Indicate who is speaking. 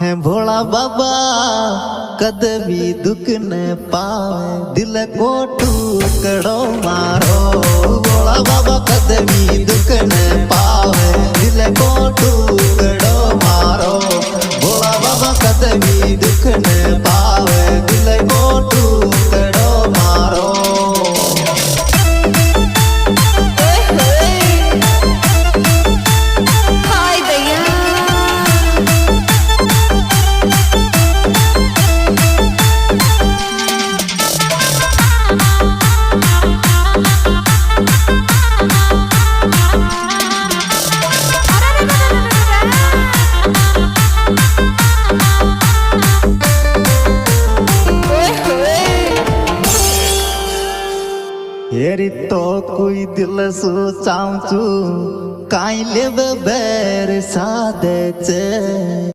Speaker 1: है भोला बाबा कदमी दुख न पावे दिल को टुकड़ो मारो। भोला बाबा कदमी दुख न पावे दिल को टुकड़ो मारो। भोला बाबा कदमी दुख न पावे दिल को टुकड़ो मारो। हेरी तो कोई दिल सोचाऊं चू काई लेव बैर सादे चे।